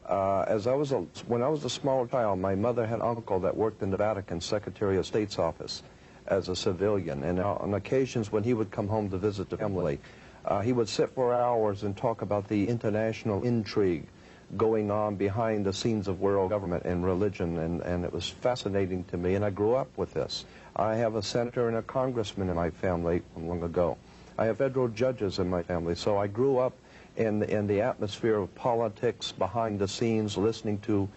When I was a small child, my mother had an uncle that worked in the Vatican Secretary of State's office as a civilian, and on occasions when he would come home to visit the family, he would sit for hours and talk about the international intrigue going on behind the scenes of world government and religion, and it was fascinating to me, and I grew up with this. I have a senator and a congressman in my family from long ago. I have federal judges in my family, so I grew up in the atmosphere of politics behind the scenes, listening to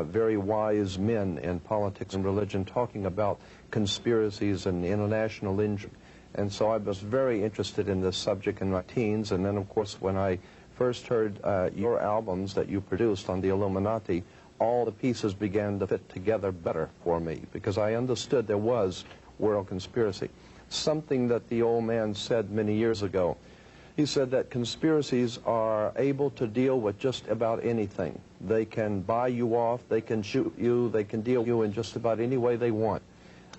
very wise men in politics and religion talking about conspiracies and international intrigue. And so I was very interested in this subject in my teens, and then of course when I first heard your albums that you produced on the Illuminati, all the pieces began to fit together better for me, because I understood there was world conspiracy. Something that the old man said many years ago. He said that conspiracies are able to deal with just about anything. They can buy you off, they can shoot you, they can deal with you in just about any way they want.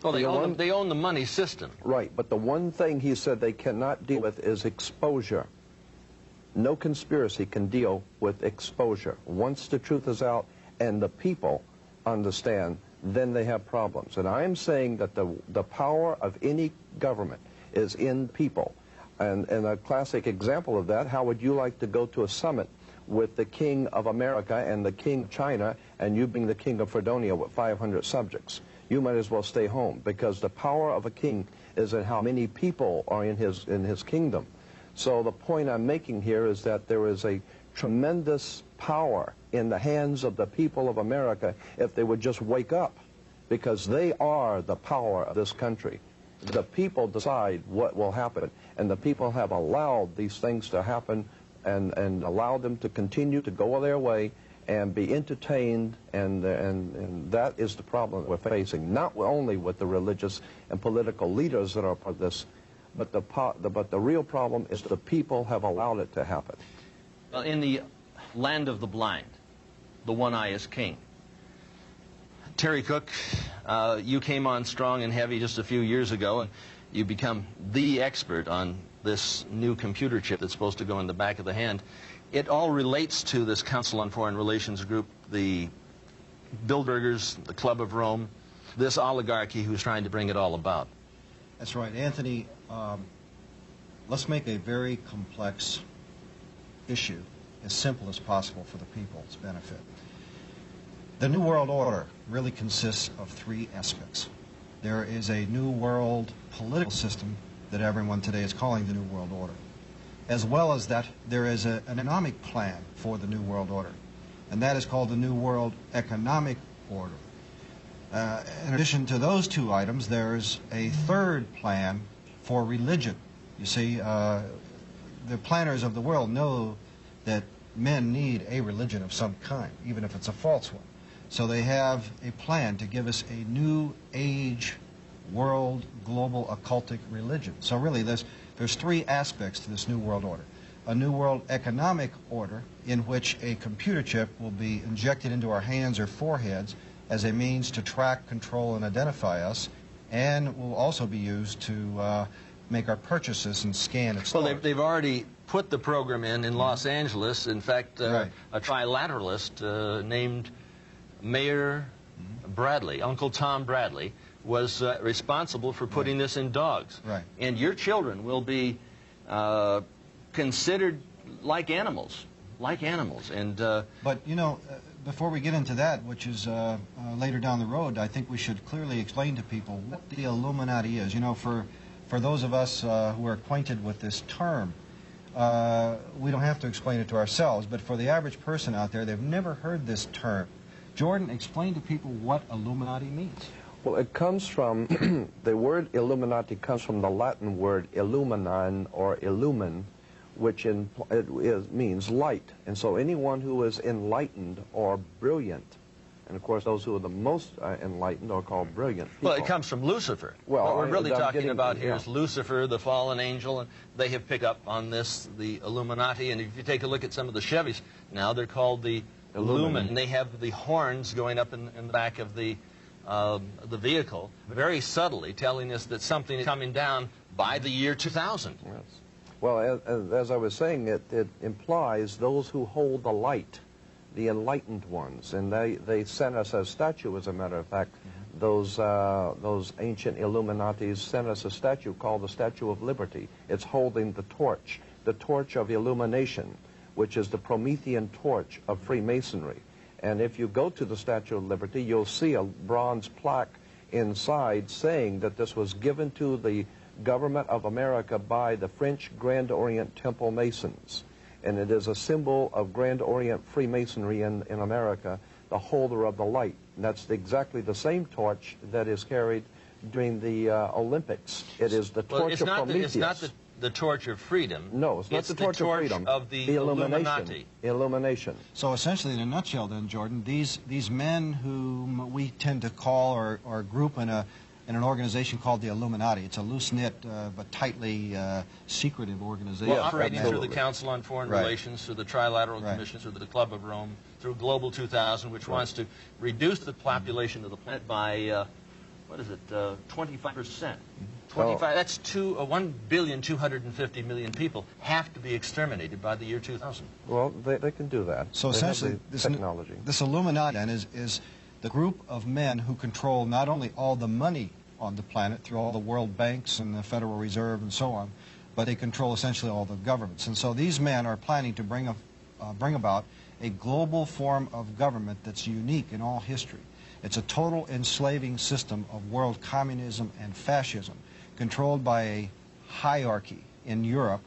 Well, they own the money system. Right, but the one thing he said they cannot deal with is exposure. No conspiracy can deal with exposure. Once the truth is out and the people understand, then they have problems. And I am saying that the power of any government is in people. And a classic example of that, how would you like to go to a summit with the King of America and the King of China, and you being the King of Fredonia with 500 subjects? You might as well stay home, because the power of a king is in how many people are in his kingdom. So the point I'm making here is that there is a tremendous power in the hands of the people of America if they would just wake up, because they are the power of this country. The people decide what will happen, and the people have allowed these things to happen and allowed them to continue to go their way and be entertained, and that is the problem we're facing, not only with the religious and political leaders that are part of this, but the real problem is the people have allowed it to happen. Well, in the land of the blind, the one eye is king. Terry Cook, you came on strong and heavy just a few years ago, and you become the expert on this new computer chip that's supposed to go in the back of the hand. It all relates to this Council on Foreign Relations group, the Bilderbergers, the Club of Rome, this oligarchy who's trying to bring it all about. That's right, Anthony. Let's make a very complex issue as simple as possible for the people's benefit. The New World Order really consists of three aspects. There is a New World political system that everyone today is calling the New World Order. As well as that, there is an economic plan for the New World Order, and that is called the New World Economic Order. In addition to those two items, there's a third plan for religion. You see, the planners of the world know that men need a religion of some kind, even if it's a false one. So they have a plan to give us a new age world global occultic religion. So really there's three aspects to this New World Order. A New World Economic Order in which a computer chip will be injected into our hands or foreheads as a means to track, control, and identify us, and will also be used to make our purchases and scan its Well, they've already put the program in Los Angeles. In fact, right. A trilateralist named Mayor Bradley, Uncle Tom Bradley, was responsible for putting this in dogs. Right. And your children will be considered like animals. And but, you know, before we get into that, which is later down the road, I think we should clearly explain to people what the Illuminati is. You know, for those of us who are acquainted with this term, we don't have to explain it to ourselves, but for the average person out there, they've never heard this term. Jordan, explain to people what Illuminati means. Well, it comes from, the word Illuminati comes from the Latin word illuminan or illumin, which means light. And so anyone who is enlightened or brilliant, and of course those who are the most enlightened are called brilliant people. Well, it comes from Lucifer. Well, what we're really talking about here yeah. is Lucifer, the fallen angel, and they have picked up on this, the Illuminati. And if you take a look at some of the Chevys, now they're called the Lumen. And they have the horns going up in the back of the vehicle, very subtly telling us that something is coming down by the year 2000. Yes. Well, as I was saying, it implies those who hold the light, the enlightened ones, and they sent us a statue, as a matter of fact. Those ancient Illuminatis sent us a statue called the Statue of Liberty. It's holding the torch of illumination, which is the Promethean torch of Freemasonry. And if you go to the Statue of Liberty, you'll see a bronze plaque inside saying that this was given to the government of America by the French Grand Orient Temple Masons. And it is a symbol of Grand Orient Freemasonry in America, the holder of the light. And that's exactly the same torch that is carried during the Olympics. It is the torch of Prometheus. It's not the torch of freedom. No, it's not the torch of freedom. Of the Illuminati. Illumination. So essentially, in a nutshell then, Jordan, these men whom we tend to call or group in an organization called the Illuminati. It's a loose-knit but tightly secretive organization. Well, operating through absolutely. the Council on Foreign Relations, through the Trilateral Commission, through the Club of Rome, through Global 2000, which wants to reduce the population of the planet by, 25%. 25, that's 1,250,000,000 people have to be exterminated by the year 2000. Well, they can do that. So essentially, this technology. This Illuminati then is the group of men who control not only all the money on the planet through all the world banks and the Federal Reserve and so on, but they control essentially all the governments. And so these men are planning to bring about a global form of government that's unique in all history. It's a total enslaving system of world communism and fascism, controlled by a hierarchy in Europe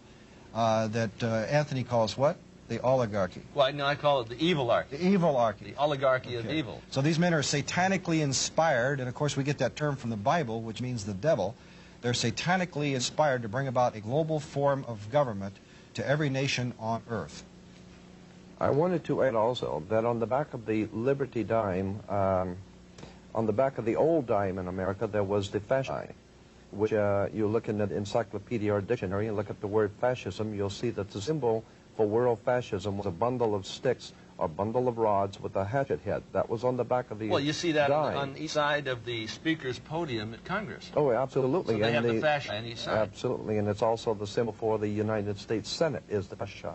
that Anthony calls what? The oligarchy. Well, no, I call it the evilarchy. The evilarchy. The oligarchy of evil. So these men are satanically inspired, and of course we get that term from the Bible, which means the devil. They're satanically inspired to bring about a global form of government to every nation on earth. I wanted to add also that on the back of the Liberty dime, on the back of the old dime in America, there was the fascism, which you look in the encyclopedia or dictionary and look at the word fascism, you'll see that the symbol for world fascism was a bundle of sticks or bundle of rods with a hatchet head. That was on the back of the Well, you see that dime. on each side of the speaker's podium at Congress. Oh, absolutely. So they and have the fascism on each side. Absolutely, and it's also the symbol for the United States Senate is the fascism.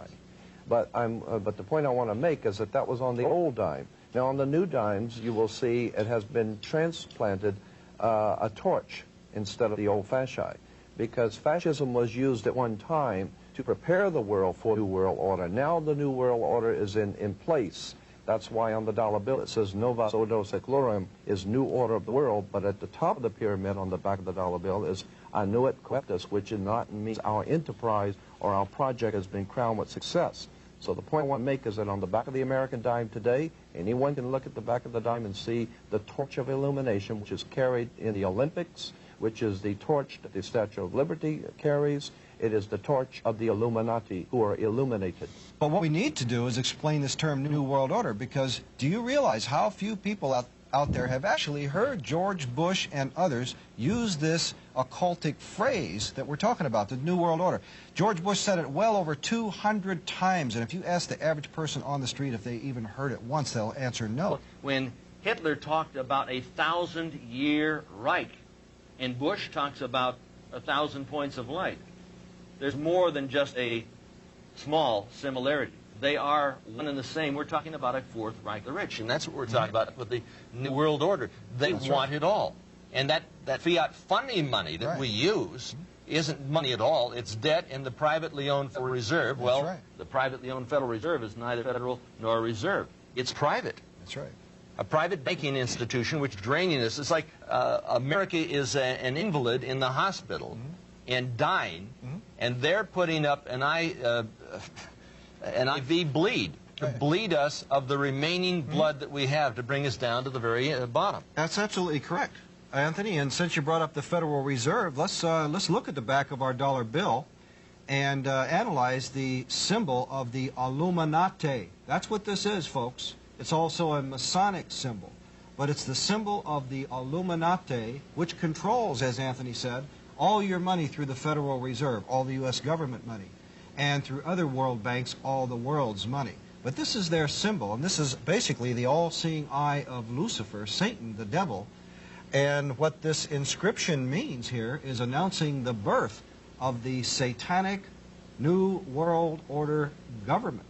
But the point I want to make is that was on the old dime. Now, on the new dimes, you will see it has been transplanted a torch instead of the old fasci, because fascism was used at one time to prepare the world for New World Order. Now the New World Order is in place. That's why on the dollar bill it says Novus Ordo Seclorum is New Order of the World, but at the top of the pyramid on the back of the dollar bill is Annuit Coeptus, which means our enterprise or our project has been crowned with success. So the point I want to make is that on the back of the American dime today, anyone can look at the back of the dime and see the torch of illumination, which is carried in the Olympics, which is the torch that the Statue of Liberty carries. It is the torch of the Illuminati, who are illuminated. But what we need to do is explain this term New World Order, because do you realize how few people out there have actually heard George Bush and others use this occultic phrase that we're talking about, the New World Order? George Bush said it well over 200 times, and if you ask the average person on the street if they even heard it once, they'll answer no. When Hitler talked about a 1,000-year Reich, and Bush talks about 1,000 points of light, there's more than just a small similarity. They are one and the same. We're talking about a Fourth Reich the rich, and that's what we're talking about with the New World Order. They want it all. And that fiat funding money that we use isn't money at all. It's debt in the privately owned Federal Reserve. Well, the privately owned Federal Reserve is neither federal nor a reserve. It's private. That's right. A private banking institution which is draining us. It's like America is an invalid in the hospital and dying, and they're putting up an IV bleed to bleed us of the remaining blood that we have to bring us down to the very bottom. That's absolutely correct, Anthony. And since you brought up the Federal Reserve, let's look at the back of our dollar bill and analyze the symbol of the Illuminati. That's what this is, folks. It's also a Masonic symbol, but it's the symbol of the Illuminati, which controls, as Anthony said, all your money through the Federal Reserve, all the U.S. government money, and through other world banks, all the world's money. But this is their symbol, and this is basically the all-seeing eye of Lucifer, Satan, the devil. And what this inscription means here is announcing the birth of the satanic New World Order government.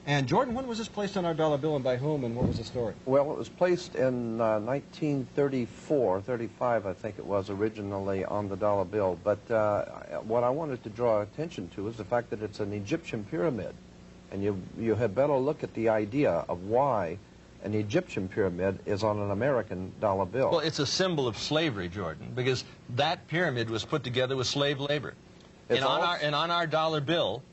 And Jordan, when was this placed on our dollar bill and by whom, and what was the story? Well, it was placed in 1934, 35, I think it was, originally on the dollar bill. But what I wanted to draw attention to is the fact that it's an Egyptian pyramid. And you had better look at the idea of why an Egyptian pyramid is on an American dollar bill. Well, it's a symbol of slavery, Jordan, because that pyramid was put together with slave labor. And on our dollar bill,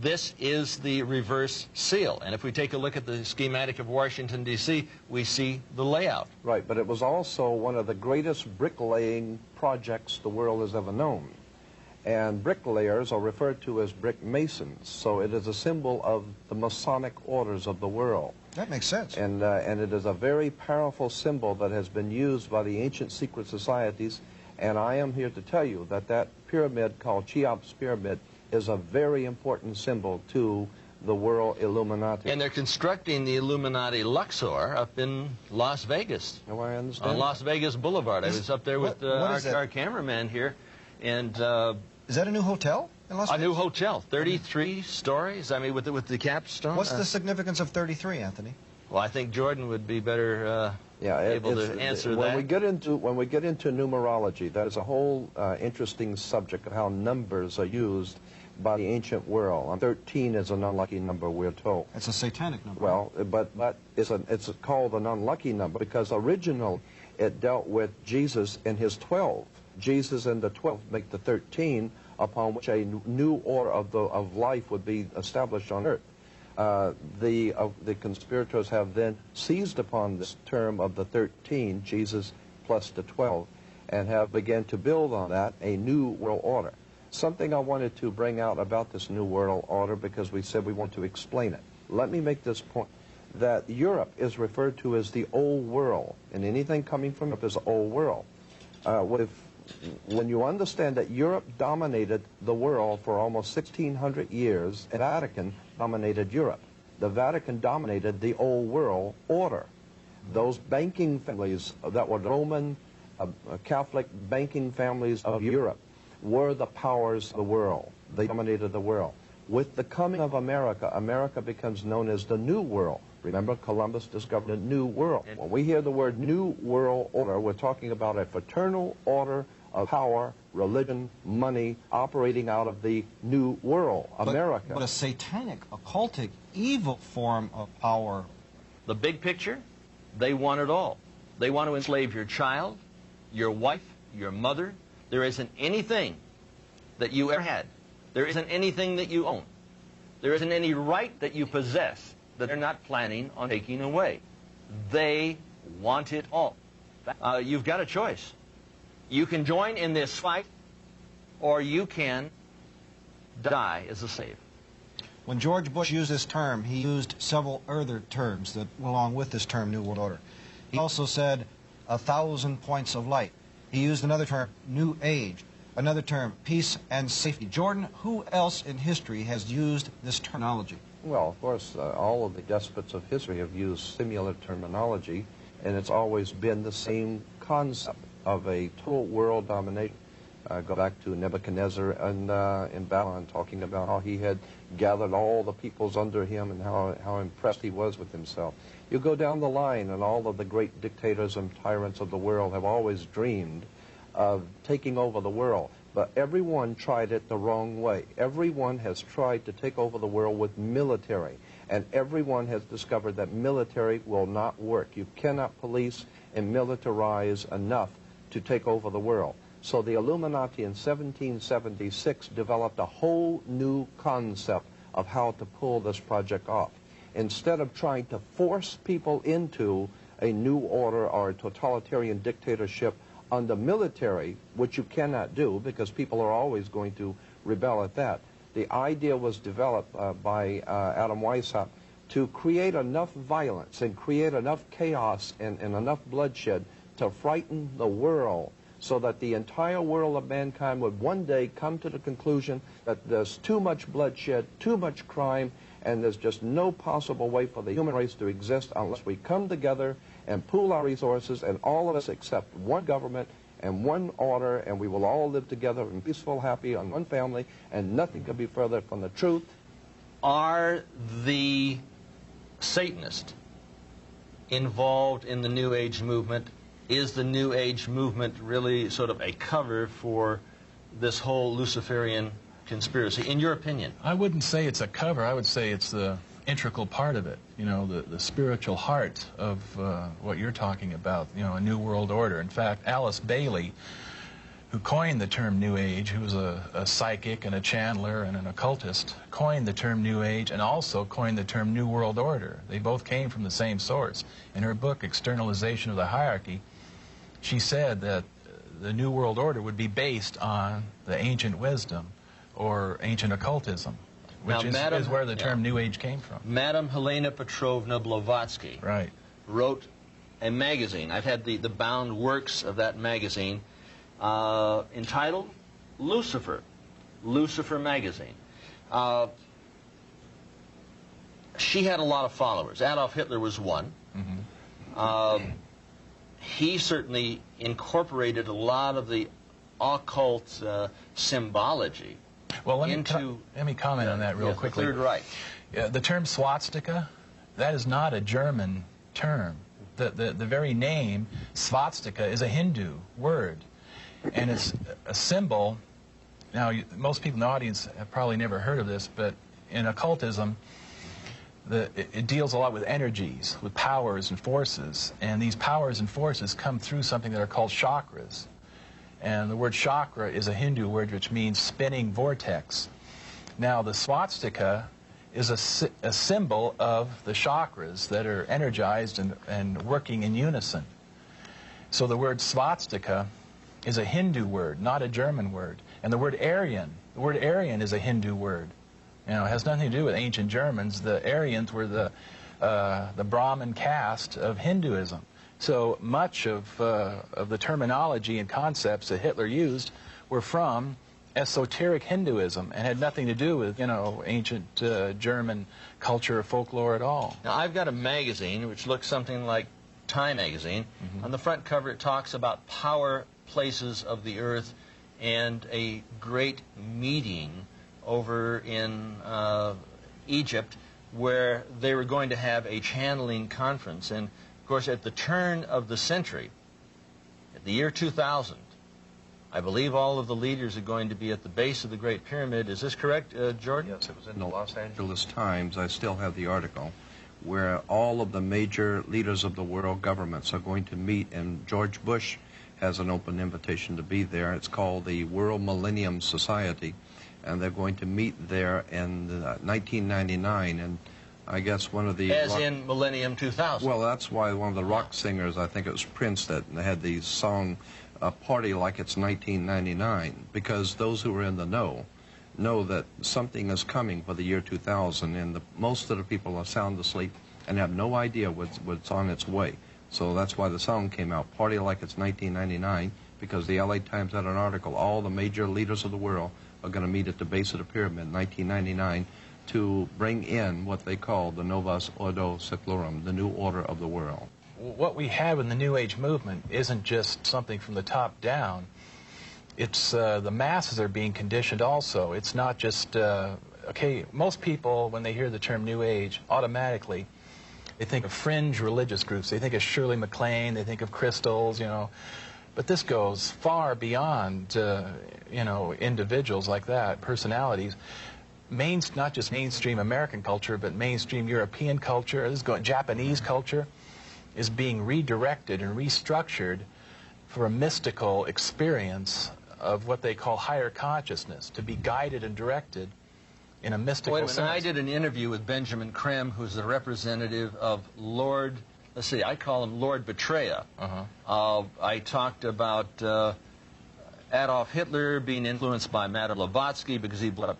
this is the reverse seal. And if we take a look at the schematic of Washington, D.C., we see the layout. Right, but it was also one of the greatest bricklaying projects the world has ever known. And bricklayers are referred to as brick masons, so it is a symbol of the Masonic orders of the world. That makes sense. And it is a very powerful symbol that has been used by the ancient secret societies, and I am here to tell you that that pyramid called Cheops Pyramid is a very important symbol to the world Illuminati. And they're constructing the Illuminati Luxor up in Las Vegas. Oh, I understand. On Las Vegas Boulevard. I was up there with our cameraman here, and is that a new hotel in Las Vegas? A new hotel, 33 stories. I mean, with the capstone. What's the significance of 33, Anthony? Well, I think Jordan would be better able to answer that. When we get into numerology, that is a whole interesting subject of how numbers are used by the ancient world. 13 is an unlucky number, we're told. It's a satanic number. Well, but it's called an unlucky number because originally it dealt with Jesus and his 12. Jesus and the 12 make the 13, upon which a new order of life would be established on earth. The conspirators have then seized upon this term of the 13, Jesus plus the 12, and have begun to build on that a new world order. Something I wanted to bring out about this new world order, because we said we want to explain it. Let me make this point, that Europe is referred to as the old world, and anything coming from Europe is the old world. When you understand that Europe dominated the world for almost 1,600 years, the Vatican dominated Europe. The Vatican dominated the old world order. Those banking families that were Roman Catholic banking families of Europe were the powers of the world. They dominated the world. With the coming of America, America becomes known as the New World. Remember, Columbus discovered a new world. When we hear the word New World Order, we're talking about a fraternal order of power, religion, money, operating out of the New World, America. But a satanic, occultic, evil form of power. The big picture, they want it all. They want to enslave your child, your wife, your mother. There isn't anything that you ever had. There isn't anything that you own. There isn't any right that you possess that they're not planning on taking away. They want it all. You've got a choice. You can join in this fight, or you can die as a slave. When George Bush used this term, he used several other terms that went along with this term, New World Order. He also said 1,000 points of light. He used another term, New Age. Another term, peace and safety. Jordan, who else in history has used this terminology? Well, of course, all of the despots of history have used similar terminology, and it's always been the same concept of a total world domination. Go back to Nebuchadnezzar and in Babylon, talking about how he had gathered all the peoples under him and how impressed he was with himself. You go down the line, and all of the great dictators and tyrants of the world have always dreamed of taking over the world. But everyone tried it the wrong way. Everyone has tried to take over the world with military. And everyone has discovered that military will not work. You cannot police and militarize enough to take over the world. So the Illuminati in 1776 developed a whole new concept of how to pull this project off. Instead of trying to force people into a new order or a totalitarian dictatorship under military, which you cannot do because people are always going to rebel at that, the idea was developed by Adam Weishaupt to create enough violence and create enough chaos and enough bloodshed to frighten the world, so that the entire world of mankind would one day come to the conclusion that there's too much bloodshed, too much crime, and there's just no possible way for the human race to exist unless we come together and pool our resources, and all of us accept one government and one order, and we will all live together in peaceful, happy, on one family, and nothing could be further from the truth. Are the Satanist involved in the New Age movement? Is the New Age movement really sort of a cover for this whole Luciferian conspiracy, in your opinion? I wouldn't say it's a cover. I would say it's the integral part of it, you know, the spiritual heart of what you're talking about, you know, a new world order. In fact, Alice Bailey, who coined the term New Age, who was a psychic and a channeler and an occultist, coined the term New Age and also coined the term New World Order. They both came from the same source. In her book, Externalization of the Hierarchy, she said that the New World Order would be based on the ancient wisdom or ancient occultism, which is where the term New Age came from. Madame Helena Petrovna Blavatsky wrote a magazine. I've had the bound works of that magazine entitled Lucifer, Lucifer Magazine. She had a lot of followers. Adolf Hitler was one. He certainly incorporated a lot of the occult symbology. Well, let me comment on that real quickly. The Third Reich. The term swastika, that is not a German term. The very name, swastika, is a Hindu word. And it's a symbol. Now, most people in the audience have probably never heard of this, but in occultism, it deals a lot with energies, with powers and forces. And these powers and forces come through something that are called chakras. And the word chakra is a Hindu word which means spinning vortex. Now, the swastika is a symbol of the chakras that are energized and working in unison. So the word swastika is a Hindu word, not a German word. And the word Aryan is a Hindu word. You know, it has nothing to do with ancient Germans. The Aryans were the Brahmin caste of Hinduism. So much of the terminology and concepts that Hitler used were from esoteric Hinduism and had nothing to do with, you know, ancient German culture or folklore at all. Now, I've got a magazine which looks something like Time magazine. On the front cover, it talks about power places of the earth and a great meeting over in Egypt where they were going to have a channeling conference. And of course, at the turn of the century, at the year 2000, I believe all of the leaders are going to be at the base of the Great Pyramid. Is this correct, Jordan? Yes, it was in the Los Angeles Times. I still have the article, where all of the major leaders of the world governments are going to meet, and George Bush has an open invitation to be there. It's called the World Millennium Society, and they're going to meet there in 1999, and I guess one of the... As in Millennium 2000. Well, that's why one of the rock singers, I think it was Prince, that had the song Party Like It's 1999, because those who are in the know that something is coming for the year 2000, and most of the people are sound asleep and have no idea what's on its way. So that's why the song came out, Party Like It's 1999, because the LA Times had an article, all the major leaders of the world are going to meet at the base of the pyramid in 1999 to bring in what they call the Novus Ordo Seclorum, the new order of the world. What we have in the New Age movement isn't just something from the top down. It's the masses are being conditioned also. It's not just, okay, most people, when they hear the term New Age, automatically, they think of fringe religious groups. They think of Shirley MacLaine, they think of crystals, you know. But this goes far beyond, you know, individuals like that, personalities. Not just mainstream American culture, but mainstream European culture, Japanese culture, is being redirected and restructured for a mystical experience of what they call higher consciousness, to be guided and directed in a mystical sense. I did an interview with Benjamin Krem, who's the representative of Lord, let's see, I call him Lord Betraya. I talked about Adolf Hitler being influenced by Madame Blavatsky, because he brought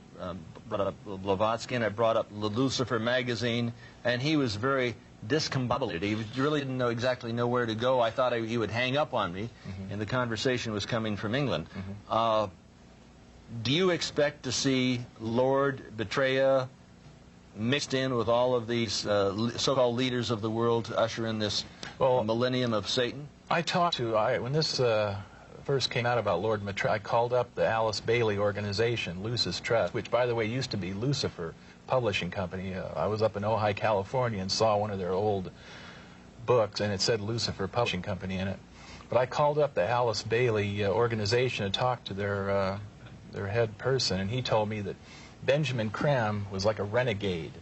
up Blavatsky, and I brought up Lucifer magazine, and he was very discombobulated. He really didn't exactly know where to go. I thought he would hang up on me, and the conversation was coming from England. Do you expect to see Lord Betraya mixed in with all of these so-called leaders of the world to usher in this millennium of Satan? I talked to, when this first came out about Lord Betraya, I called up the Alice Bailey organization, Lucis Trust, which, by the way, used to be Lucifer, publishing company. I was up in Ojai, California, and saw one of their old books, and it said Lucifer Publishing Company in it. But I called up the Alice Bailey organization and talked to their head person, and he told me that Benjamin Creme was like a renegade,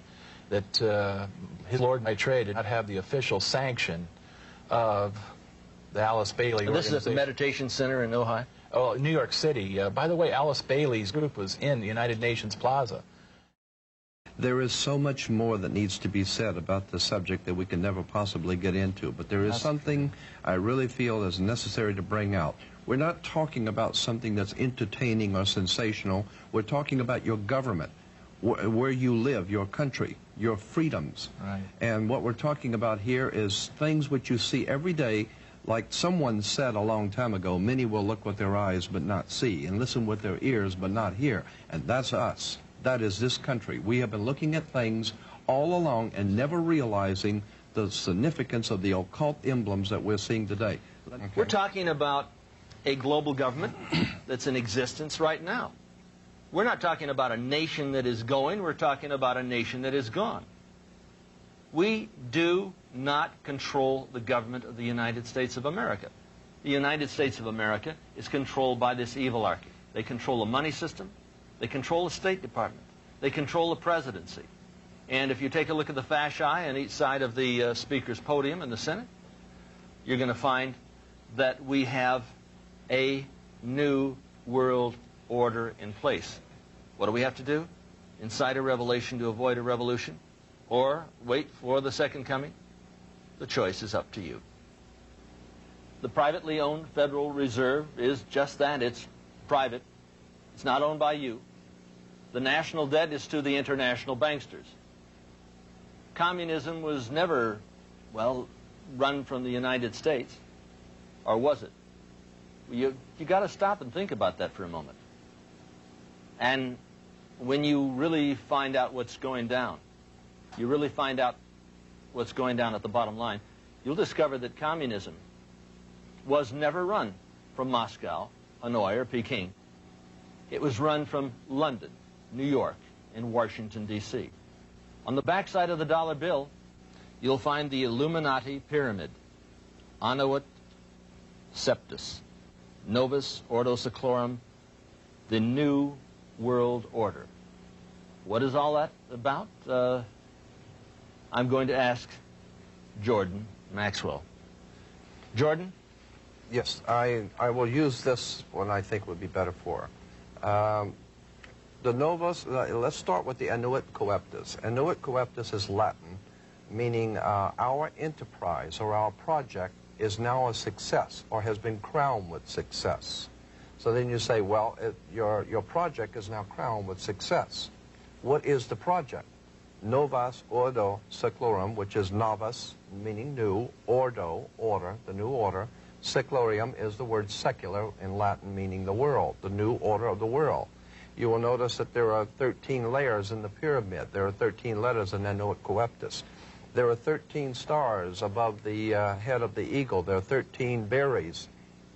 that his Lord by trade did not have the official sanction of the Alice Bailey And this organization. is at the Meditation Center in Ojai? Oh, New York City. By the way, Alice Bailey's group was in the United Nations Plaza. There is so much more that needs to be said about the subject that we can never possibly get into, but there is something I really feel is necessary to bring out. We're not talking about something that's entertaining or sensational. We're talking about your government, where you live, your country, your freedoms. Right. And what we're talking about here is things which you see every day. Like someone said a long time ago, many will look with their eyes but not see, and listen with their ears but not hear. And that's us. That is this country. We have been looking at things all along and never realizing the significance of the occult emblems that we're seeing today. Okay. We're talking about a global government that's in existence right now. We're not talking about a nation that is going. We're talking about a nation that is gone. We do not control the government of the United States of America. The United States of America is controlled by this evilarchy. They control the money system. They control the State Department. They control the presidency. And if you take a look at the fasci on each side of the Speaker's podium in the Senate, you're going to find that we have a new world order in place. What do we have to do? Incite a revelation to avoid a revolution? Or wait for the second coming? The choice is up to you. The privately owned Federal Reserve is just that. It's private. It's not owned by you. The national debt is to the international banksters. Communism was never, well, run from the United States. Or was it? You got to stop and think about that for a moment. And when you really find out what's going down, you really find out what's going down at the bottom line, you'll discover that communism was never run from Moscow, Hanoi, or Peking. It was run from London, New York, and Washington, D.C. On the backside of the dollar bill, you'll find the Illuminati pyramid, Annuit Septus, Novus Ordo Seclorum, the New World Order. What is all that about? I'm going to ask Jordan Maxwell. Jordan? Yes, I will use this one I think would be better for. The Novus, let's start with the Annuit Coeptus. Annuit Coeptus is Latin, meaning our enterprise or our project is now a success or has been crowned with success. So then you say, well, your project is now crowned with success. What is the project? Novus Ordo Seclorum, which is novus, meaning new, ordo, order, the new order. Seclorium is the word secular in Latin, meaning the world, the new order of the world. You will notice that there are 13 layers in the pyramid. There are 13 letters in Annuit Coeptus. There are 13 stars above the head of the eagle. There are 13 berries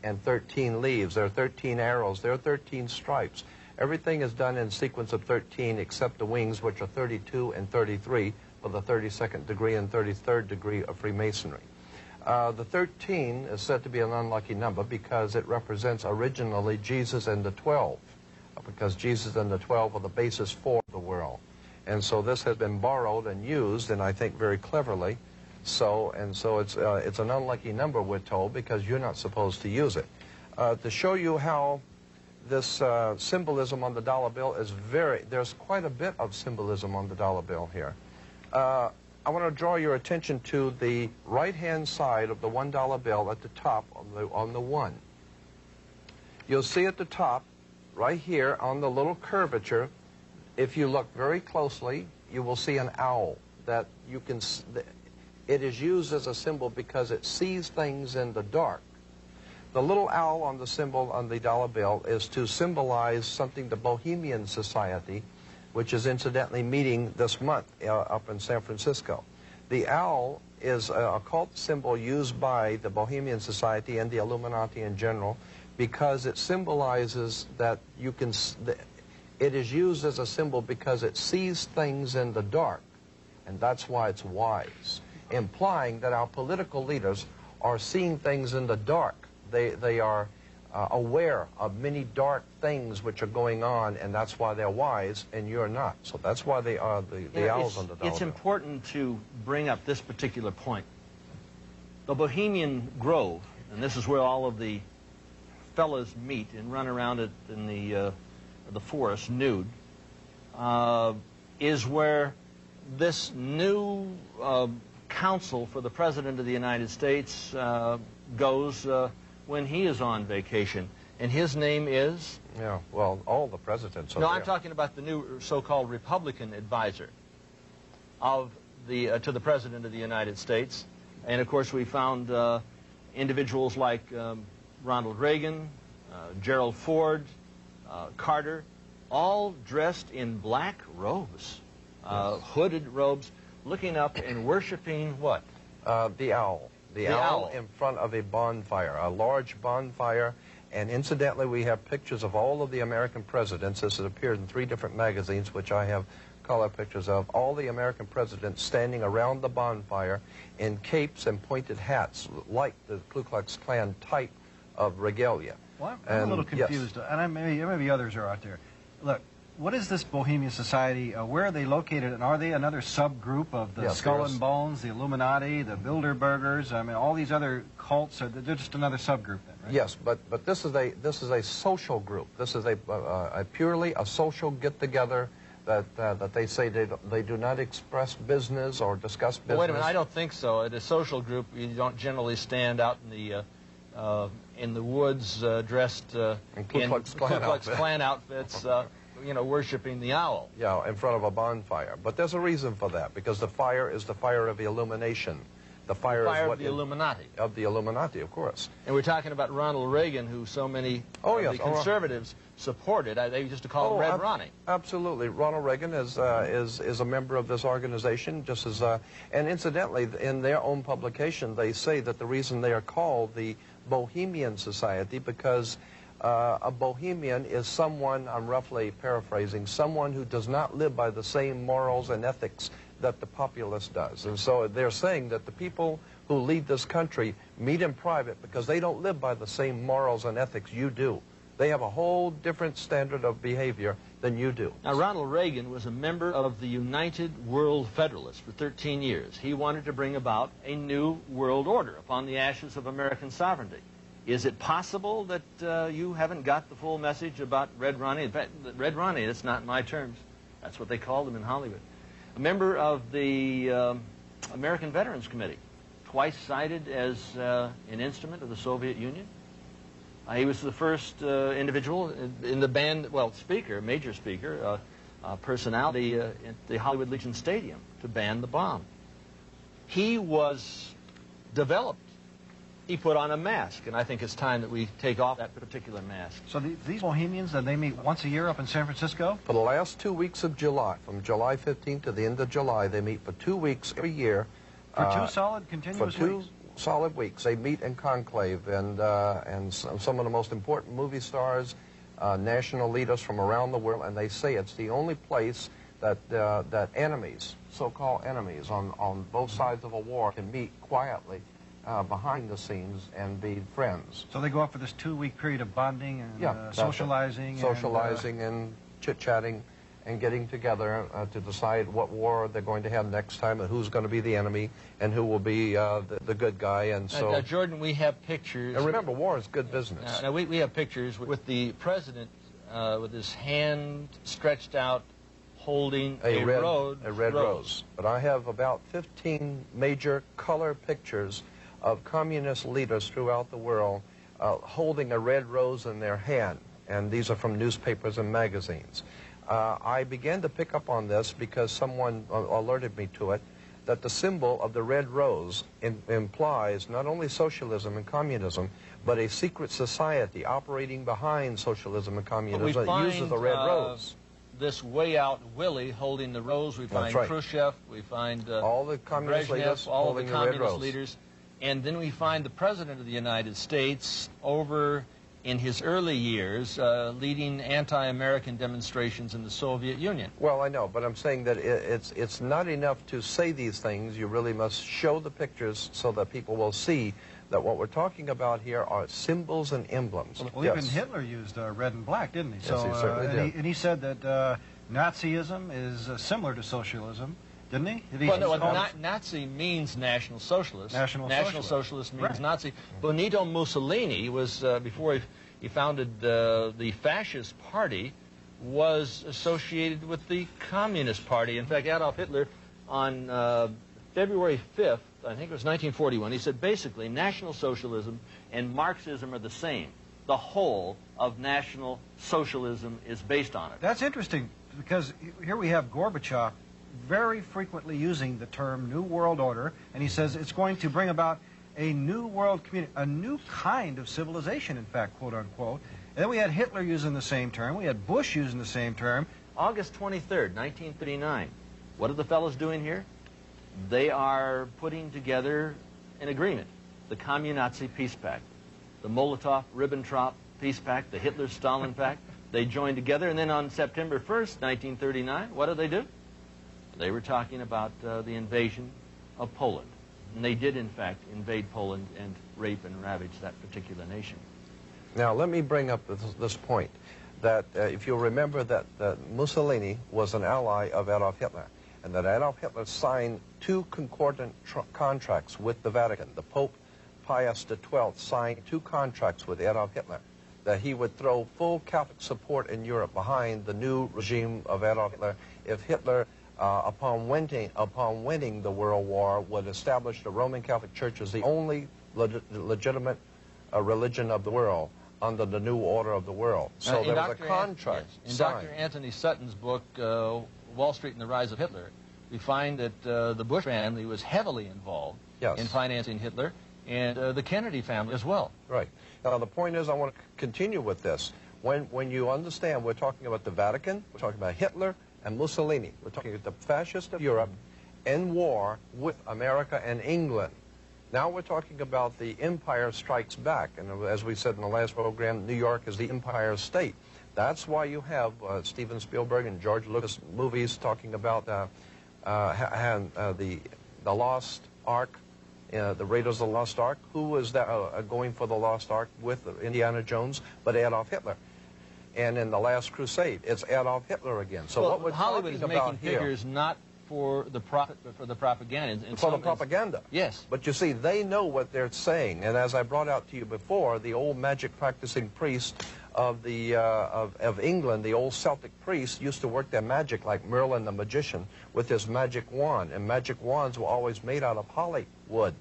and 13 leaves. There are 13 arrows. There are 13 stripes. Everything is done in sequence of 13 except the wings, which are 32 and 33 for the 32nd degree and 33rd degree of Freemasonry. The 13 is said to be an unlucky number because it represents originally Jesus and the 12, because Jesus and the 12 are the basis for the world. And so this has been borrowed and used, and I think very cleverly. So it's an unlucky number, we're told, because you're not supposed to use it. To show you how this symbolism on the dollar bill is there's quite a bit of symbolism on the dollar bill here. I want to draw your attention to the right-hand side of the $1 bill at the top on the 1. You'll see at the top, right here on the little curvature, if you look very closely, you will see an owl that you can. It is used as a symbol because it sees things in the dark. The little owl on the symbol on the dollar bill is to symbolize something the Bohemian Society, which is incidentally meeting this month up in San Francisco. The owl is an occult symbol used by the Bohemian Society and the Illuminati in general because it symbolizes that you can, It is used as a symbol because it sees things in the dark, and that's why it's wise, implying that our political leaders are seeing things in the dark. They are aware of many dark things which are going on, and that's why they're wise, and you're not. So that's why they are the owls on the dollar It's bill. important to bring up this particular point. The Bohemian Grove, and this is where all of the fellas meet and run around it in the forest nude, is where this new counsel for the President of the United States goes when he is on vacation. And his name is? Yeah, well, all the presidents are No, there. I'm talking about the new so-called Republican advisor of to the President of the United States. And, of course, we found individuals like Ronald Reagan, Gerald Ford, Carter, all dressed in black robes, hooded robes, looking up and worshiping what? The owl. The owl in front of a bonfire, a large bonfire. And incidentally, we have pictures of all of the American presidents. This has appeared in 3 different magazines, which I have color pictures of. All the American presidents standing around the bonfire in capes and pointed hats, like the Ku Klux Klan type of regalia. Well, I'm a little confused, yes. and maybe others are out there. Look, what is this Bohemian Society? Where are they located, and are they another subgroup of the Yes, Skull and Bones, the Illuminati, the Bilderbergers? I mean, all these other cults, they're just another subgroup then, right? Yes, but this is a social group. This is a purely a social get-together that they say they do not express business or discuss business. Well, wait a minute, I don't think so. At a social group, you don't generally stand out in the woods dressed in Ku Klux Klan outfits, you know, worshiping the owl. Yeah, in front of a bonfire. But there's a reason for that, because the fire is the fire of illumination. The fire is what of the Illuminati. Of the Illuminati, of course. And we're talking about Ronald Reagan, who so many the conservatives supported. They used to call him Red Ronnie. Absolutely. Ronald Reagan is a member of this organization, just as and incidentally, in their own publication, they say that the reason they are called the Bohemian Society, because a Bohemian is someone, I'm roughly paraphrasing, someone who does not live by the same morals and ethics that the populace does. And so they're saying that the people who lead this country meet in private because they don't live by the same morals and ethics you do. They have a whole different standard of behavior than you do. Now, Ronald Reagan was a member of the United World Federalists for 13 years. He wanted to bring about a new world order upon the ashes of American sovereignty. Is it possible that you haven't got the full message about Red Ronnie? In fact, Red Ronnie, that's not my terms. That's what they called him in Hollywood. A member of the American Veterans Committee, twice cited as an instrument of the Soviet Union. He was the first individual in the band, well, speaker, major speaker, personality at the Hollywood Legion Stadium to ban the bomb. He was developed. He put on a mask, and I think it's time that we take off that particular mask. So these Bohemians, they meet once a year up in San Francisco? For the last 2 weeks of July, from July 15th to the end of July, they meet for 2 weeks every year. For 2 solid, continuous weeks? For 2 solid weeks. They meet in conclave, and some of the most important movie stars, national leaders from around the world, and they say it's the only place that enemies, so-called enemies on both sides of a war, can meet quietly behind the scenes and be friends. So they go up for this 2-week period of bonding and socializing? Socializing and chit-chatting and getting together to decide what war they're going to have next time and who's going to be the enemy and who will be the good guy. And so, now, Jordan, we have pictures. And remember, war is good business. Now we have pictures with the president with his hand stretched out, holding a red rose. But I have about 15 major color pictures of communist leaders throughout the world holding a red rose in their hand, and these are from newspapers and magazines. I began to pick up on this because someone alerted me to it, that the symbol of the red rose implies not only socialism and communism, but a secret society operating behind socialism and communism that uses the red rose. This way out Willie holding the rose. We find Khrushchev. We find all the communist leaders, all the communist leaders. And then we find the President of the United States over in his early years leading anti-American demonstrations in the Soviet Union. Well, I know, but I'm saying that it's not enough to say these things. You really must show the pictures so that people will see that what we're talking about here are symbols and emblems. Well, yes. even Hitler used red and black, didn't he? Yes, he certainly did. And he said that Nazism is similar to socialism, didn't he? Well, no, Nazi means National Socialist. National Socialist means right. Nazi. Benito Mussolini was, before he founded the Fascist Party, was associated with the Communist Party. In fact, Adolf Hitler, on February 5th, I think it was 1941, he said, basically, National Socialism and Marxism are the same. The whole of National Socialism is based on it. That's interesting, because here we have Gorbachev very frequently using the term New World Order, and he says it's going to bring about a new world community, a new kind of civilization, in fact, quote unquote. And then we had Hitler using the same term, we had Bush using the same term. August 23rd, 1939. What are the fellows doing here? They are putting together an agreement, the Commun-Nazi Peace Pact, the Molotov-Ribbentrop Peace Pact, the Hitler-Stalin Pact. They joined together, and then on September 1st, 1939, what did they do? They were talking about the invasion of Poland. And they did, in fact, invade Poland and rape and ravage that particular nation. Now, let me bring up this point, that if you'll remember that Mussolini was an ally of Adolf Hitler, and that Adolf Hitler signed two concordant contracts with the Vatican. The Pope Pius XII signed two contracts with Adolf Hitler, that he would throw full Catholic support in Europe behind the new regime of Adolf Hitler if Hitler, upon winning the World War, would establish the Roman Catholic Church as the only legitimate religion of the world under the new order of the world. So there was a contract signed. In Dr. Anthony Sutton's book, Wall Street and the Rise of Hitler, we find that the Bush family was heavily involved in financing Hitler, and the Kennedy family as well. Right. Now, the point is, I want to continue with this. When you understand, we're talking about the Vatican, we're talking about Hitler and Mussolini. We're talking about the fascists of Europe in war with America and England. Now we're talking about the Empire Strikes Back, and as we said in the last program, New York is the Empire State. That's why you have Steven Spielberg and George Lucas movies talking about the Lost Ark, the Raiders of the Lost Ark. Who was that, going for the Lost Ark with Indiana Jones but Adolf Hitler? And in The Last Crusade, it's Adolf Hitler again. So what we're Hollywood is talking about making figures not for the profit, but for the propaganda. For the propaganda. Yes. But you see, they know what they're saying. And as I brought out to you before, the old magic practicing priest of England, the old Celtic priest, used to work their magic like Merlin the magician with his magic wand. And magic wands were always made out of Hollywood.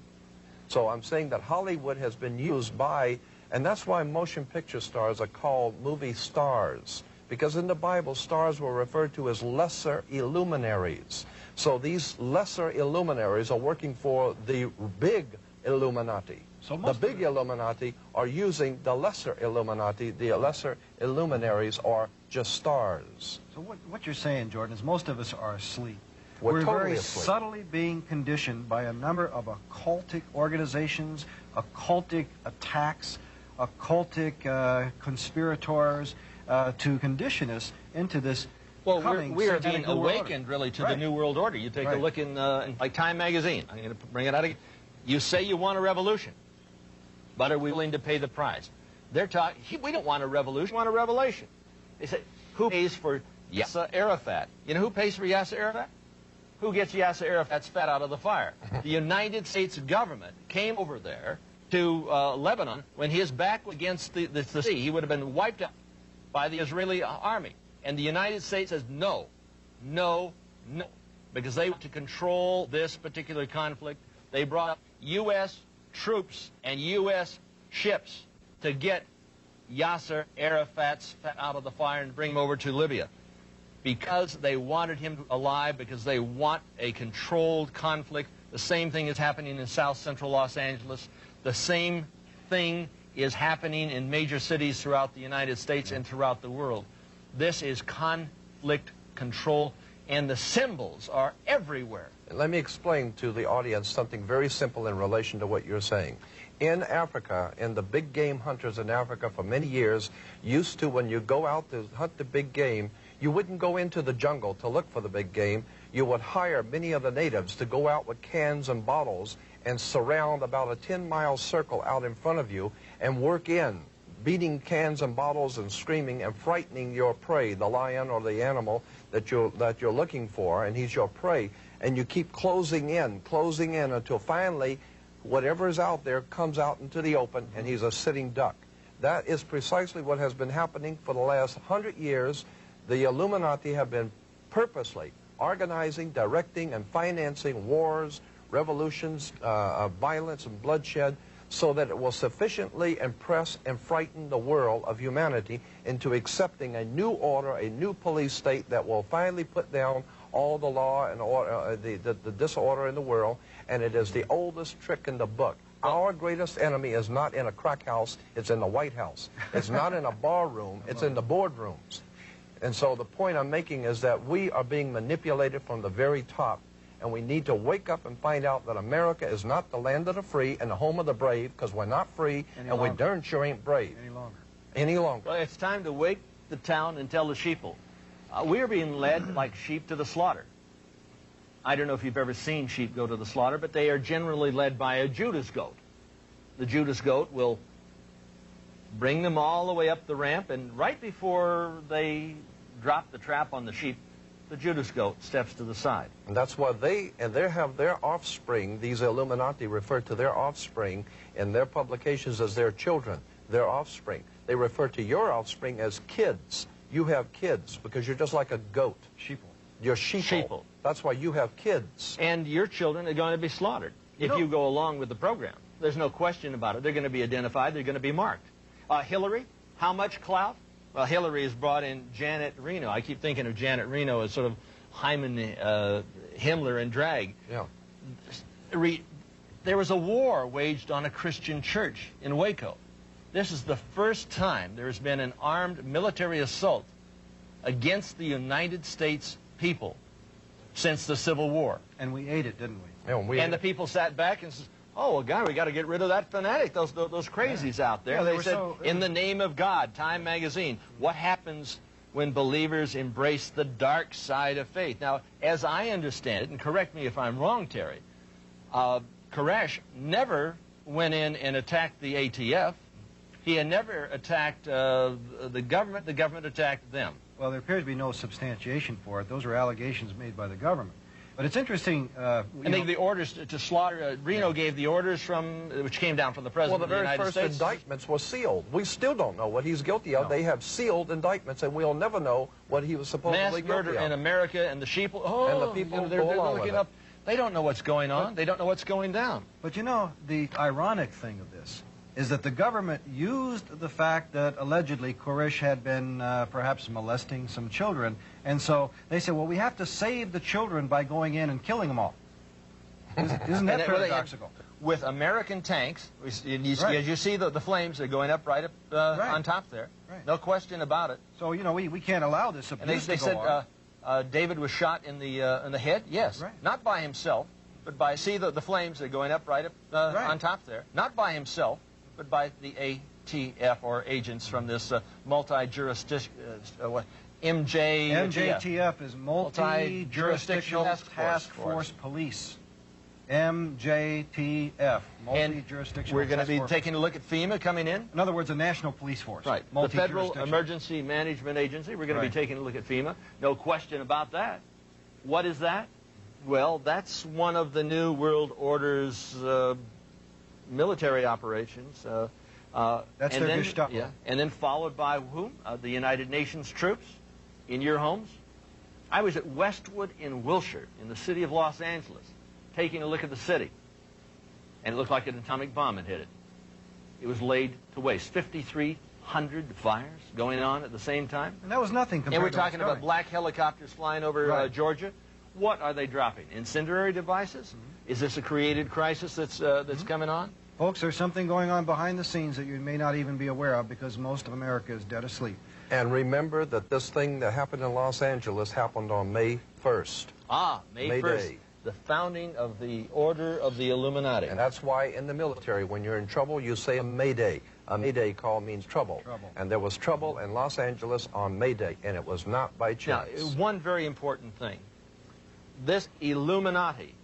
So I'm saying that Hollywood has been used by, and that's why motion picture stars are called movie stars. Because in the Bible, stars were referred to as lesser illuminaries. So these lesser illuminaries are working for the big Illuminati. So the big Illuminati are using the lesser Illuminati. The lesser illuminaries are just stars. So what you're saying, Jordan, is most of us are asleep. We're totally very asleep. subtly being conditioned by a number of occultic organizations, occultic attacks, occultic conspirators, to condition us into this coming we are satanic being New World awakened, really, to Right. the New World Order. You take a look in like Time magazine. I'm going to bring it out again. You say you want a revolution, but are we willing to pay the price? They're talking, we don't want a revolution, we want a revelation. They say, who pays for Yasser Arafat? You know who pays for Yasser Arafat? Who gets Yasser Arafat's fat out of the fire? The United States government came over there to Lebanon when his back was against the sea. He would have been wiped out by the Israeli army. And the United States says no, no, no, because they want to control this particular conflict. They brought up U.S. troops and U.S. ships to get Yasser Arafat's fat out of the fire and bring him over to Libya, because they wanted him alive, because they want a controlled conflict. The same thing is happening in South Central Los Angeles. The same thing is happening in major cities throughout the United States and throughout the world. This is conflict control, and the symbols are everywhere. Let me explain to the audience something very simple in relation to what you're saying. in Africa, and the big game hunters in Africa for many years used to, when you go out to hunt the big game, you wouldn't go into the jungle to look for the big game. You would hire many of the natives to go out with cans and bottles and surround about a 10-mile circle out in front of you and work in, beating cans and bottles and screaming and frightening your prey, the lion or the animal that you're looking for, and he's your prey. And you keep closing in until finally whatever is out there comes out into the open, and he's a sitting duck. That is precisely what has been happening for the last 100 years. The Illuminati have been purposely organizing, directing, and financing wars, revolutions, violence, and bloodshed, so that it will sufficiently impress and frighten the world of humanity into accepting a new order, a new police state that will finally put down all the law and order, the disorder in the world. And it is the oldest trick in the book. Our greatest enemy is not in a crack house, it's in the White House. It's not in a bar room, it's in the boardrooms. And so the point I'm making is that we are being manipulated from the very top, and we need to wake up and find out that America is not the land of the free and the home of the brave, because we're not free, and we darn sure ain't brave. Any longer. Well, it's time to wake the town and tell the sheeple. We're being led like sheep to the slaughter. I don't know if you've ever seen sheep go to the slaughter, but they are generally led by a Judas goat. The Judas goat will bring them all the way up the ramp, and right before they drop the trap on the sheep, the Judas goat steps to the side. And that's why they have their offspring, these Illuminati refer to their offspring in their publications as their children, their offspring. They refer to your offspring as kids. You have kids because you're just like a goat. Sheeple. You're sheeple. That's why you have kids. And your children are going to be slaughtered if you go along with the program. There's no question about it. They're going to be identified. They're going to be marked. Hillary, how much clout? Well, Hillary has brought in Janet Reno. I keep thinking of Janet Reno as sort of Hyman Himmler in drag. Yeah. There was a war waged on a Christian church in Waco. This is the first time there has been an armed military assault against the United States people since the Civil War. And we ate it, didn't we? Yeah, and the people sat back and said, oh, well, God, we got to get rid of that fanatic, those crazies out there. Yeah, they said, in the name of God, Time magazine, what happens when believers embrace the dark side of faith? Now, as I understand it, and correct me if I'm wrong, Terry, Koresh never went in and attacked the ATF. He had never attacked the government. The government attacked them. Well, there appears to be no substantiation for it. Those are allegations made by the government. But it's interesting. And the orders to slaughter, Reno gave the orders which came down from the President of the United States. Well, the very first indictments were sealed. We still don't know what he's guilty of. No. They have sealed indictments, and we'll never know what he was supposedly guilty of. Mass murder in America, and the sheep, and the people they're looking up. They don't know what's going on. They don't know what's going down. But you know, the ironic thing of this is that the government used the fact that allegedly Koresh had been perhaps molesting some children, and so they said, well, we have to save the children by going in and killing them all. Isn't that paradoxical? With American tanks, as you see the flames are going up right up on top there. Right. No question about it. So, you know, we can't allow this abuse to go on. They said David was shot in the head. Yes. Right. Not by himself, but by, see the flames are going up right up on top there. Not by himself, but by the ATF or agents from this multi-jurisdiction, MJTF is Multi-Jurisdictional Task Force Police. MJTF, Multi-Jurisdictional We're going to be taking a look at FEMA coming in. In other words, a national police force. Right. The Federal Emergency Management Agency. We're going to be taking a look at FEMA. No question about that. What is that? Well, that's one of the New World Order's military operations. That's their Gestapo. Yeah, and then followed by whom? The United Nations troops in your homes. I was at Westwood in Wilshire, in the city of Los Angeles, taking a look at the city. And it looked like an atomic bomb had hit it. It was laid to waste. 5,300 fires going on at the same time. And that was nothing compared to And we're talking about black helicopters flying over Georgia. What are they dropping? Incendiary devices? Is this a created crisis that's coming on? Folks, there's something going on behind the scenes that you may not even be aware of because most of America is dead asleep. And remember that this thing that happened in Los Angeles happened on May 1st. Ah, May 1st. Day. the founding of the Order of the Illuminati. And that's why in the military, when you're in trouble, you say a Mayday. A Mayday call means trouble. And there was trouble in Los Angeles on Mayday, and it was not by chance. Now, one very important thing. This Illuminati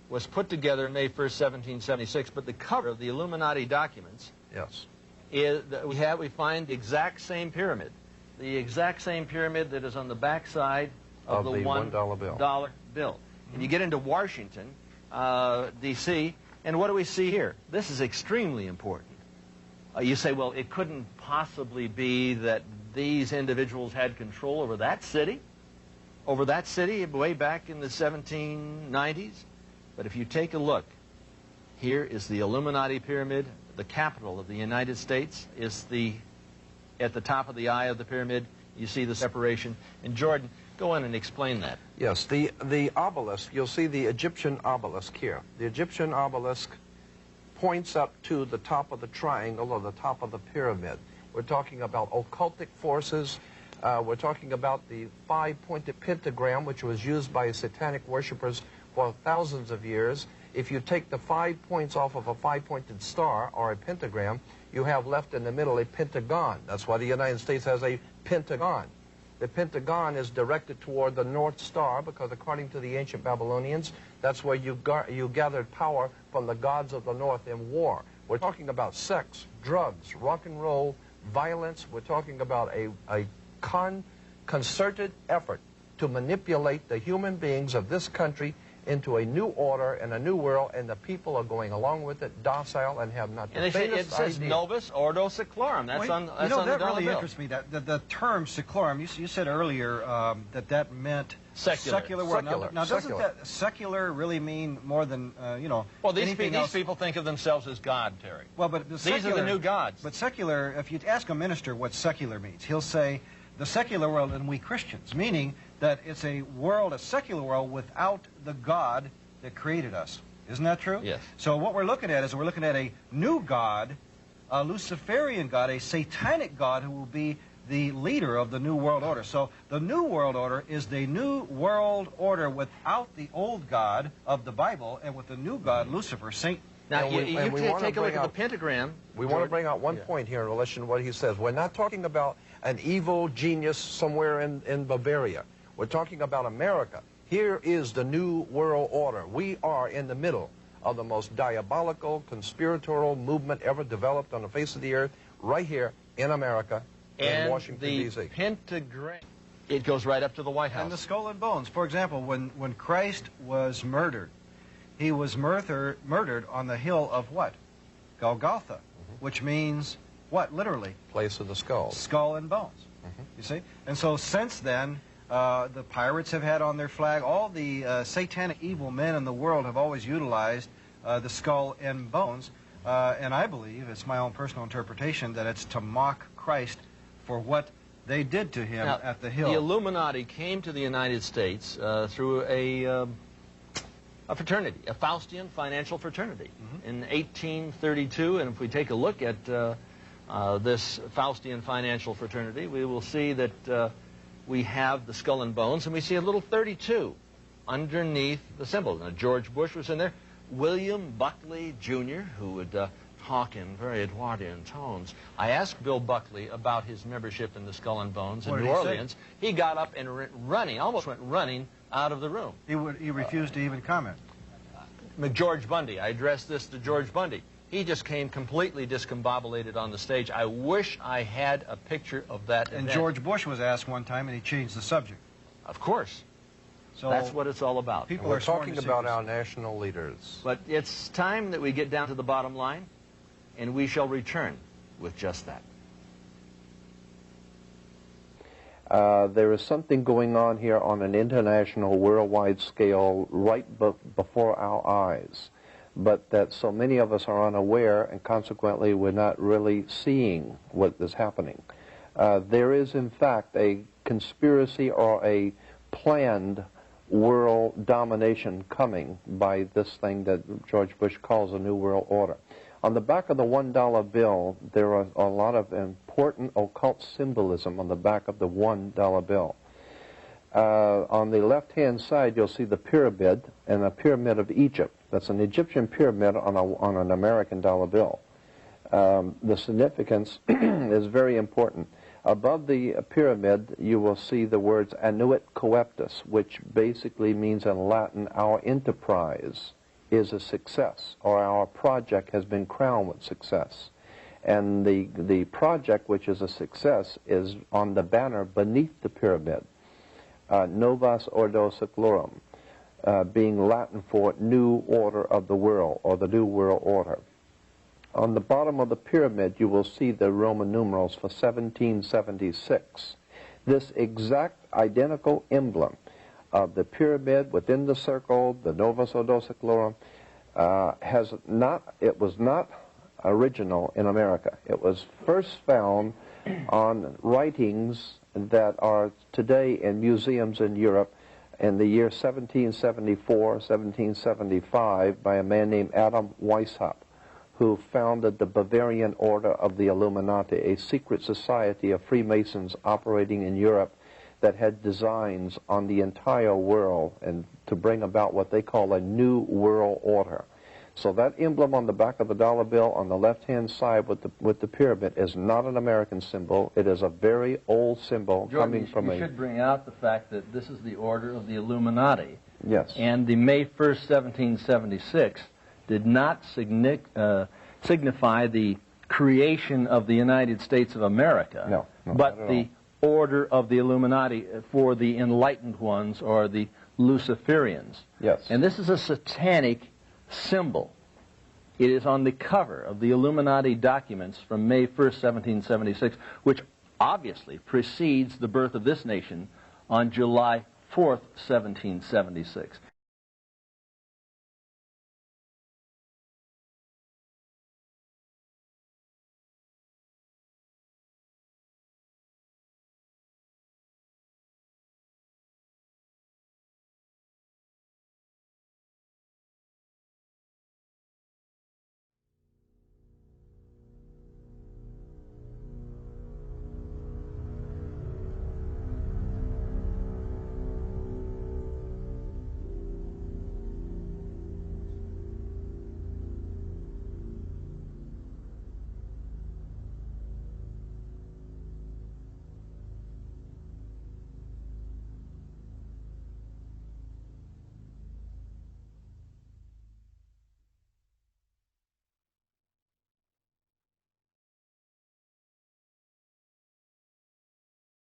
was put together May 1st, 1776, but the cover of the Illuminati documents Yes. is that we find the exact same pyramid. The exact same pyramid that is on the back side of the $1 bill. And you get into Washington, D.C., and what do we see here? This is extremely important. You say, well, it couldn't possibly be that these individuals had control over that city way back in the 1790s. But if you take a look, here is the Illuminati pyramid. The capital of the United States is at the top of the eye of the pyramid. You see the separation. And Jordan, go in and explain that. Yes, the obelisk, you'll see the Egyptian obelisk here. The Egyptian obelisk points up to the top of the triangle or the top of the pyramid. We're talking about occultic forces. We're talking about the five-pointed pentagram, which was used by satanic worshippers for thousands of years. If you take the 5 points off of a five-pointed star or a pentagram, you have left in the middle a pentagon. That's why the United States has a pentagon. The pentagon is directed toward the North Star because according to the ancient Babylonians, that's where you gathered power from the gods of the North in war. We're talking about sex, drugs, rock and roll, violence. We're talking about a concerted effort to manipulate the human beings of this country into a new order and a new world, and the people are going along with it, docile, and have not the And faintest it says idea. Novus Ordo Seclorum. That's on you know, the that dollar really bill. interests me. That the term seclorum, you said earlier that meant Secular. world. Secular. Now doesn't Secular. that secular really mean more than you know? Well, these anything else? people think of themselves as God, Terry. Well, but These are the new gods. But secular, if you ask a minister what secular means, he'll say the secular world and we Christians, meaning that it's a world, a secular world without the God that created us. Isn't that true? Yes. So what we're looking at is we're looking at a new God, a Luciferian God, a satanic God who will be the leader of the New World Order. So the New World Order is the New World Order without the old God of the Bible and with the new God, Lucifer, Satan. Now, And you take a look at the pentagram. We want to bring out one point here in relation to what he says. We're not talking about an evil genius somewhere in Bavaria. We're talking about America. Here is the New World Order. We are in the middle of the most diabolical, conspiratorial movement ever developed on the face of the earth, right here in America, in Washington, D.C. And the pentagram, it goes right up to the White House. And the skull and bones. For example, when Christ was murdered, he was murdered on the hill of what? Golgotha, which means what, literally? Place of the skull. Skull and bones, you see? And so since then, the pirates have had on their flag, all the satanic evil men in the world have always utilized the skull and bones. And I believe, it's my own personal interpretation, that it's to mock Christ for what they did to him Now, at the hill. The Illuminati came to the United States through a fraternity, a Faustian financial fraternity, in 1832. And if we take a look at this Faustian financial fraternity, we will see that we have the skull and bones, and we see a little 32 underneath the symbol. Now, George Bush was in there. William Buckley, Jr., who would talk in very Edwardian tones. I asked Bill Buckley about his membership in the Skull and Bones in New Orleans. He got up and almost went running out of the room. He refused to even comment. George Bundy, I addressed this to George Bundy. He just came completely discombobulated on the stage. I wish I had a picture of that And event. George Bush was asked one time, and he changed the subject. Of course. So That's what it's all about. people We're are sworn talking to about secrecy. our national leaders. But it's time that we get down to the bottom line, and we shall return with just that. There is something going on here on an international, worldwide scale right before our eyes, but that so many of us are unaware, and consequently we're not really seeing what is happening. There is, in fact, a conspiracy or a planned world domination coming by this thing that George Bush calls a New World Order. On the back of the $1 bill, there are a lot of important occult symbolism on the back of the $1 bill. On the left-hand side, you'll see the pyramid, and a pyramid of Egypt. That's an Egyptian pyramid on an American dollar bill. The significance is very important. Above the pyramid, you will see the words annuit coeptus, which basically means in Latin, our enterprise is a success, or our project has been crowned with success. And the project, which is a success, is on the banner beneath the pyramid. Novus Ordo Seclorum, being Latin for new order of the world, or the new world order. On the bottom of the pyramid, you will see the Roman numerals for 1776. This exact identical emblem of the pyramid within the circle, the Novus Ordo Seclorum, it was not original in America. It was first found on writings that are today in museums in Europe in the year 1774, 1775 by a man named Adam Weishaupt, who founded the Bavarian Order of the Illuminati, a secret society of Freemasons operating in Europe that had designs on the entire world and to bring about what they call a new world order. So that emblem on the back of the dollar bill on the left-hand side with the pyramid is not an American symbol. It is a very old symbol coming from you should bring out the fact that this is the order of the Illuminati. Yes. And the May 1st, 1776 did not signify the creation of the United States of America, no, but the order of the Illuminati for the enlightened ones, or the Luciferians. Yes. And this is a satanic symbol. It is on the cover of the Illuminati documents from May 1st, 1776, which obviously precedes the birth of this nation on July 4th, 1776.